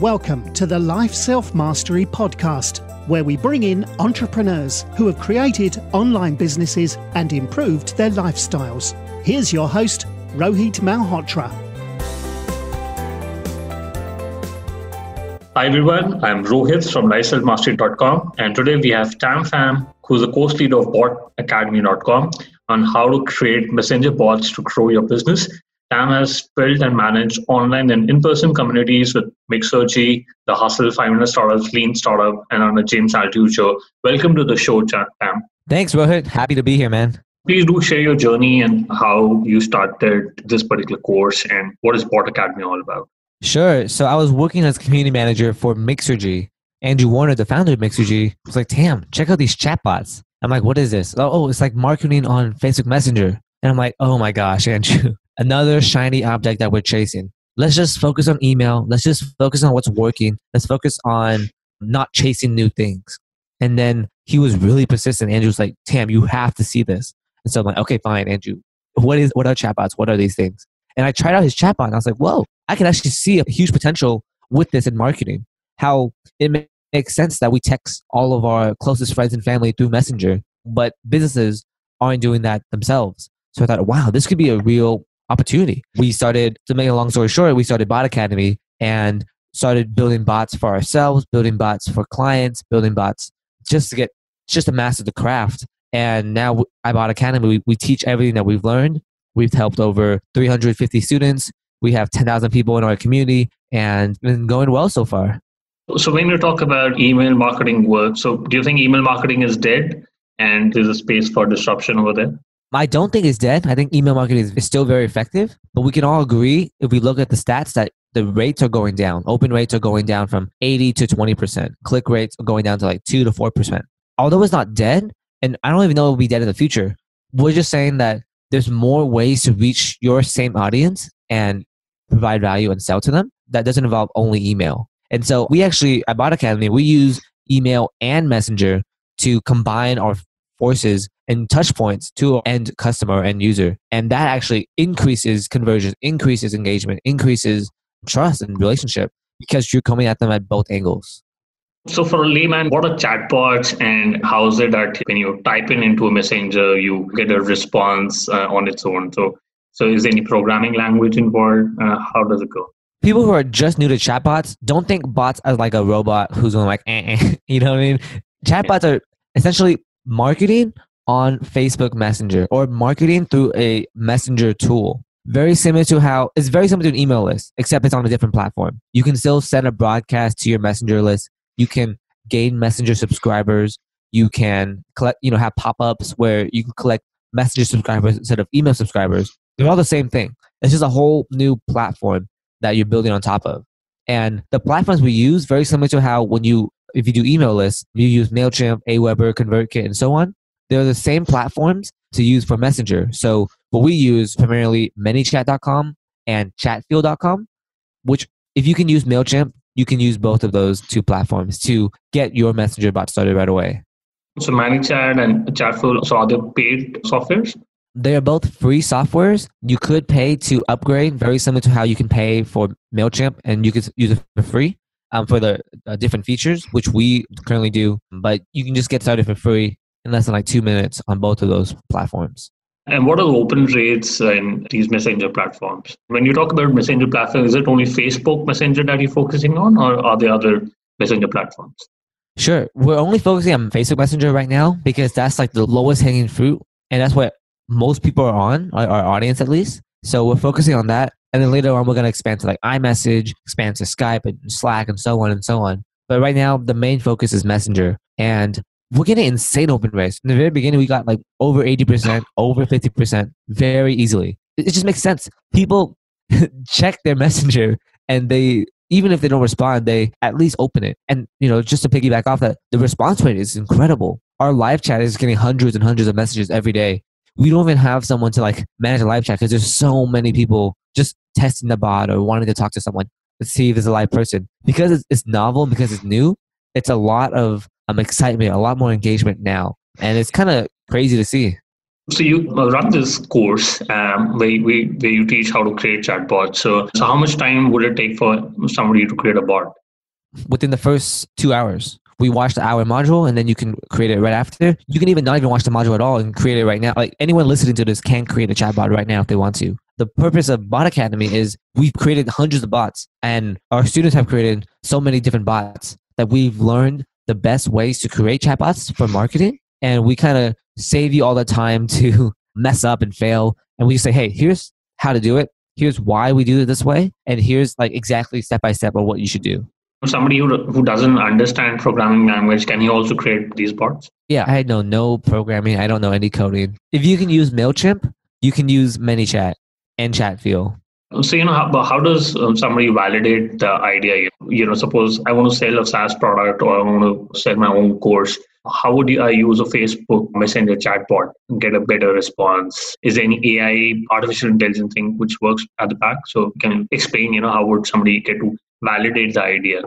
Welcome to the Life Self-Mastery Podcast, where we bring in entrepreneurs who have created online businesses and improved their lifestyles. Here's your host, Rohit Malhotra. Hi everyone, I'm Rohit from lifeselfmastery.com, and today we have Tam Pham, who's the co-leader of botacademy.com, on how to create messenger bots to grow your business. Tam has built and managed online and in-person communities with Mixergy, The Hustle, 5-Minute Startups, Lean Startup, and under James Altucher. Welcome to the show, Tam. Thanks, Rohit. Happy to be here, man. Please do share your journey and how you started this particular course and what is Bot Academy all about. Sure. So I was working as community manager for Mixergy. Andrew Warner, the founder of Mixergy, was like, Tam, check out these chatbots. I'm like, what is this? Oh, it's like marketing on Facebook Messenger. And I'm like, oh my gosh, Andrew, another shiny object that we're chasing. Let's just focus on email. Let's just focus on what's working. Let's focus on not chasing new things. And then he was really persistent. Andrew was like, Tam, you have to see this. And so I'm like, okay, fine, Andrew. What are chatbots? What are these things? And I tried out his chatbot and I was like, whoa, I can actually see a huge potential with this in marketing. How it makes sense that we text all of our closest friends and family through Messenger, but businesses aren't doing that themselves. So I thought, wow, this could be a real opportunity. We started, to make a long story short, we started Bot Academy and started building bots for ourselves, building bots for clients, building bots just to master the craft. And now at Bot Academy, we teach everything that we've learned. We've helped over 350 students. We have 10,000 people in our community and it's been going well so far. So when you talk about email marketing work, so do you think email marketing is dead and there's a space for disruption over there? I don't think it's dead. I think email marketing is still very effective, but we can all agree if we look at the stats that the rates are going down. Open rates are going down from 80 to 20%. Click rates are going down to like 2 to 4%. Although it's not dead, and I don't even know it will be dead in the future, we're just saying that there's more ways to reach your same audience and provide value and sell to them that doesn't involve only email. And so we actually, at Bot Academy, we use email and Messenger to combine our forces and touch points to our end customer and user. And that actually increases conversions, increases engagement, increases trust and relationship because you're coming at them at both angles. So for a layman, what are chatbots and how is it that when you type into a messenger, you get a response on its own? So is there any programming language involved? How does it go? People who are just new to chatbots don't think bots as like a robot who's going like, you know what I mean? Chatbots are essentially marketing on Facebook Messenger or marketing through a messenger tool. It's very similar to an email list, except it's on a different platform. You can still send a broadcast to your messenger list. You can gain messenger subscribers. You can collect, have pop-ups where you can collect messenger subscribers instead of email subscribers. They're all the same thing. It's just a whole new platform that you're building on top of. And the platforms we use, very similar to how if you do email lists, you use MailChimp, Aweber, ConvertKit, and so on. They're the same platforms to use for Messenger. So what we use primarily ManyChat.com and Chatfield.com, which if you can use MailChimp, you can use both of those two platforms to get your Messenger bot started right away. So ManyChat and Chatfield, so are they paid softwares? They are both free softwares. You could pay to upgrade, very similar to how you can pay for MailChimp and you could use it for free for the different features, which we currently do. But you can just get started for free in less than like 2 minutes on both of those platforms. And what are the open rates in these messenger platforms? When you talk about messenger platforms, is it only Facebook Messenger that you're focusing on or are there other messenger platforms? Sure. We're only focusing on Facebook Messenger right now because that's like the lowest hanging fruit. And that's what most people are on, our audience at least. So we're focusing on that. And then later on, we're going to expand to like iMessage, expand to Skype and Slack and so on and so on. But right now, the main focus is Messenger. And we're getting insane open rates. In the very beginning, we got like over 80%, over 50% very easily. It just makes sense. People check their Messenger and even if they don't respond, they at least open it. And, just to piggyback off that, the response rate is incredible. Our live chat is getting hundreds and hundreds of messages every day. We don't even have someone to like manage a live chat because there's so many people just testing the bot or wanting to talk to someone to see if it's a live person. Because it's novel, because it's new, it's a lot of excitement, a lot more engagement now. And it's kind of crazy to see. So you run this course where you teach how to create chatbots. So how much time would it take for somebody to create a bot? within the first 2 hours. We watch the hour module and then you can create it right after. You can even not even watch the module at all and create it right now. Like anyone listening to this can create a chatbot right now if they want to. The purpose of Bot Academy is we've created hundreds of bots and our students have created so many different bots that we've learned the best ways to create chatbots for marketing. And we kind of save you all the time to mess up and fail. And we just say, hey, here's how to do it. Here's why we do it this way. And here's like exactly step by step of what you should do. Somebody who doesn't understand programming language, can he also create these bots? Yeah, I know no programming. I don't know any coding. If you can use MailChimp, you can use ManyChat and Chatfuel. So, how does somebody validate the idea? Suppose I want to sell a SaaS product or I want to sell my own course. How would I use a Facebook Messenger chatbot and get a better response? Is there any AI, artificial intelligence thing which works at the back? So can you explain, how would somebody get to validate the idea?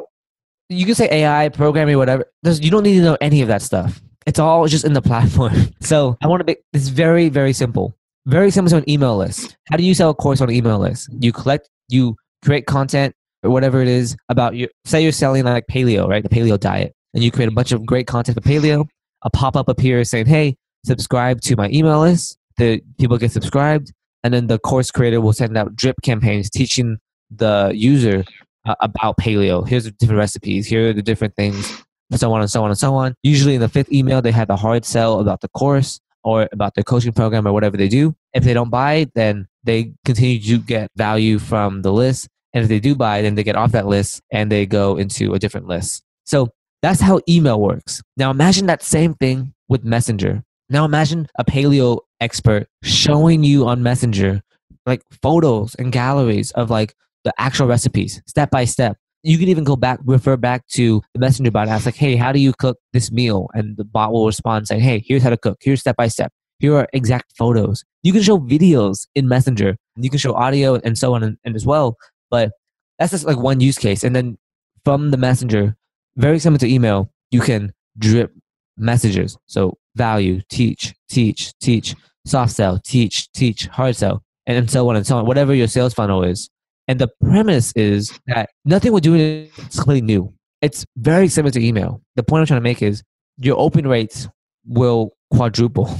You can say AI, programming, whatever. You don't need to know any of that stuff. It's all just in the platform. So I want to make this very, very simple. Very similar to an email list. How do you sell a course on an email list? You create content or whatever it is about say you're selling like paleo, right? The paleo diet. And you create a bunch of great content for paleo. A pop-up appears saying, hey, subscribe to my email list. The people get subscribed. And then the course creator will send out drip campaigns teaching the user about paleo. Here's the different recipes. Here are the different things, and so on and so on and so on. Usually in the 5th email, they have the hard sell about the course or about their coaching program or whatever they do. If they don't buy, then they continue to get value from the list. And if they do buy, then they get off that list and they go into a different list. So that's how email works. Now imagine that same thing with Messenger. Now imagine a paleo expert showing you on Messenger like photos and galleries of like the actual recipes, step by step. You can even refer back to the Messenger bot and ask like, hey, how do you cook this meal? And the bot will respond saying, hey, here's how to cook. Here's step by step. Here are exact photos. You can show videos in Messenger. You can show audio and so on and as well. But that's just like one use case. And then from the Messenger, very similar to email, you can drip messages. So value, teach, soft sell, teach, hard sell, and so on and so on, whatever your sales funnel is. And the premise is that nothing we're doing is completely new. It's very similar to email. The point I'm trying to make is your open rates will quadruple.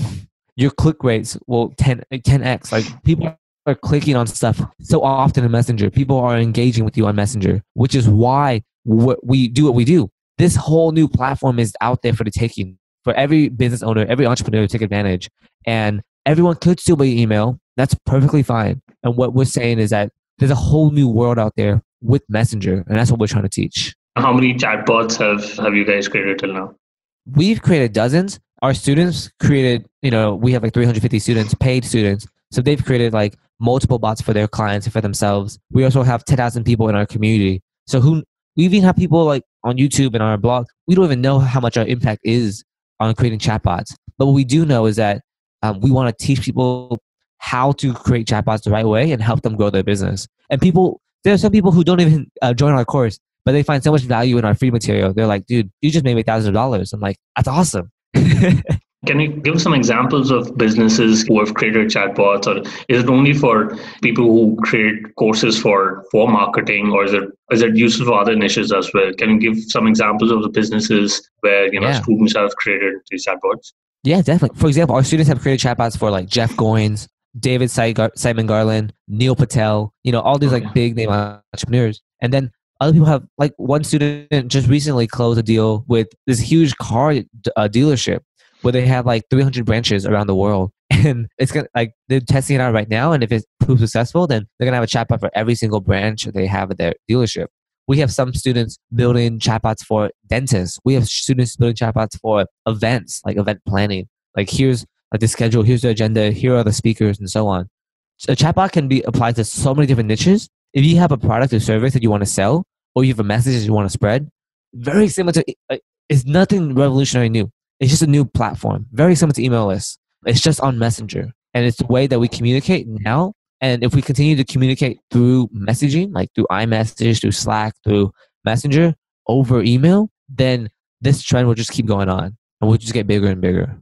Your click rates will 10x. Like people are clicking on stuff so often in Messenger. People are engaging with you on Messenger, which is why we do what we do. This whole new platform is out there for the taking, for every business owner, every entrepreneur to take advantage. And everyone could still be email. That's perfectly fine. And what we're saying is that there's a whole new world out there with Messenger, and that's what we're trying to teach. How many chatbots have you guys created till now? We've created dozens. Our students created, we have like 350 students, paid students. So they've created like multiple bots for their clients and for themselves. We also have 10,000 people in our community. So we even have people like on YouTube and our blog. We don't even know how much our impact is on creating chatbots. But what we do know is that we want to teach people how to create chatbots the right way and help them grow their business. And there are some people who don't even join our course, but they find so much value in our free material. They're like, dude, you just made me thousands of dollars. I'm like, that's awesome. Can you give some examples of businesses who have created chatbots, or is it only for people who create courses for marketing, or is it useful for other niches as well? Can you give some examples of the businesses where students have created these chatbots? Yeah, definitely. For example, our students have created chatbots for like Jeff Goins, David Simon Garland, Neil Patel, all these like big name entrepreneurs. And then other people have, like one student just recently closed a deal with this huge car dealership where they have like 300 branches around the world. And it's gonna they're testing it out right now. And if it proves successful, then they're gonna have a chatbot for every single branch they have at their dealership. We have some students building chatbots for dentists. We have students building chatbots for events, like event planning. Like here's the schedule, here's the agenda, here are the speakers, and so on. So a chatbot can be applied to so many different niches. If you have a product or service that you want to sell, or you have a message that you want to spread, very similar to, it's nothing revolutionary new. It's just a new platform, very similar to email lists. It's just on Messenger. And it's the way that we communicate now. And if we continue to communicate through messaging, like through iMessage, through Slack, through Messenger, over email, then this trend will just keep going on and we'll just get bigger and bigger.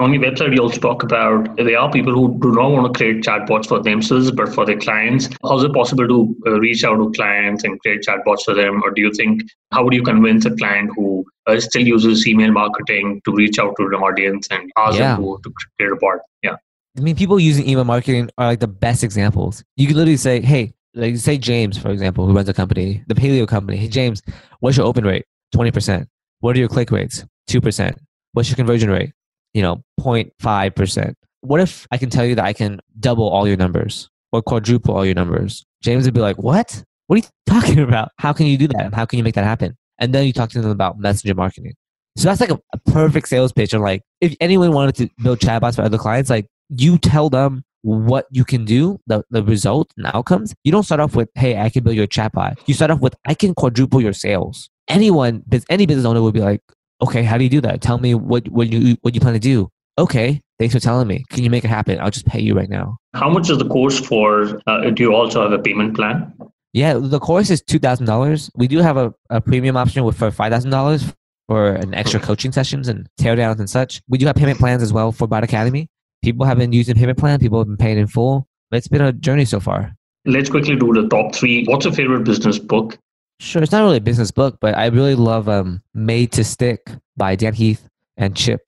On your website, you also talk about there are people who do not want to create chatbots for themselves, but for their clients. How is it possible to reach out to clients and create chatbots for them? Or do you think, how would you convince a client who still uses email marketing to reach out to an audience and ask them to create a bot? Yeah. I mean, people using email marketing are like the best examples. You can literally say, hey, like say James, for example, who runs a company, the paleo company. Hey, James, what's your open rate? 20%. What are your click rates? 2%. What's your conversion rate? 0.5%. What if I can tell you that I can double all your numbers or quadruple all your numbers? James would be like, what? What are you talking about? How can you do that? How can you make that happen? And then you talk to them about messenger marketing. So that's like a perfect sales pitch. And like, if anyone wanted to build chatbots for other clients, like you tell them what you can do, the result and outcomes. You don't start off with, hey, I can build your chatbot. You start off with, I can quadruple your sales. Any business owner would be like, okay, how do you do that? Tell me what you plan to do. Okay, thanks for telling me. Can you make it happen? I'll just pay you right now. How much is the course for? Do you also have a payment plan? Yeah, the course is $2,000. We do have a premium option for $5,000 for an extra coaching sessions and teardowns and such. We do have payment plans as well for Bot Academy. People have been using payment plan. People have been paying in full. It's been a journey so far. Let's quickly do the top 3. What's your favorite business book? Sure, it's not really a business book, but I really love Made to Stick by Dan Heath and Chip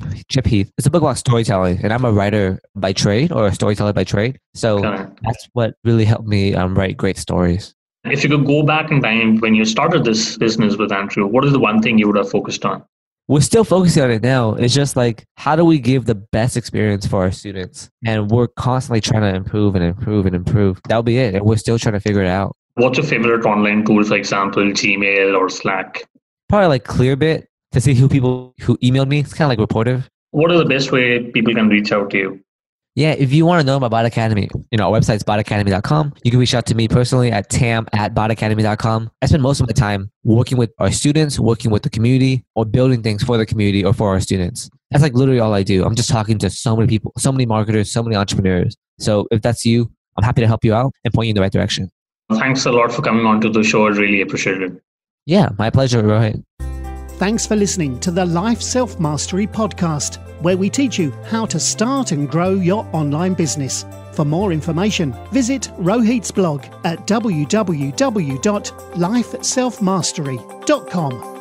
Heath. It's a book about storytelling, and I'm a writer by trade or a storyteller by trade. So that's what really helped me write great stories. If you could go back in time when you started this business with Andrew, what is the one thing you would have focused on? We're still focusing on it now. It's just like, how do we give the best experience for our students? And we're constantly trying to improve and improve and improve. That'll be it. And we're still trying to figure it out. What's your favorite online tool, for example, Gmail or Slack? Probably like Clearbit to see who emailed me. It's kind of like Reportive. What is the best way people can reach out to you? Yeah, if you want to know about Bot Academy, our website's botacademy.com. You can reach out to me personally at tam@botacademy.com. I spend most of my time working with our students, working with the community, or building things for the community or for our students. That's like literally all I do. I'm just talking to so many people, so many marketers, so many entrepreneurs. So if that's you, I'm happy to help you out and point you in the right direction. Thanks a lot for coming on to the show. I really appreciate it. Yeah, my pleasure, Rohit. Thanks for listening to the Life Self-Mastery podcast, where we teach you how to start and grow your online business. For more information, visit Rohit's blog at www.lifeselfmastery.com.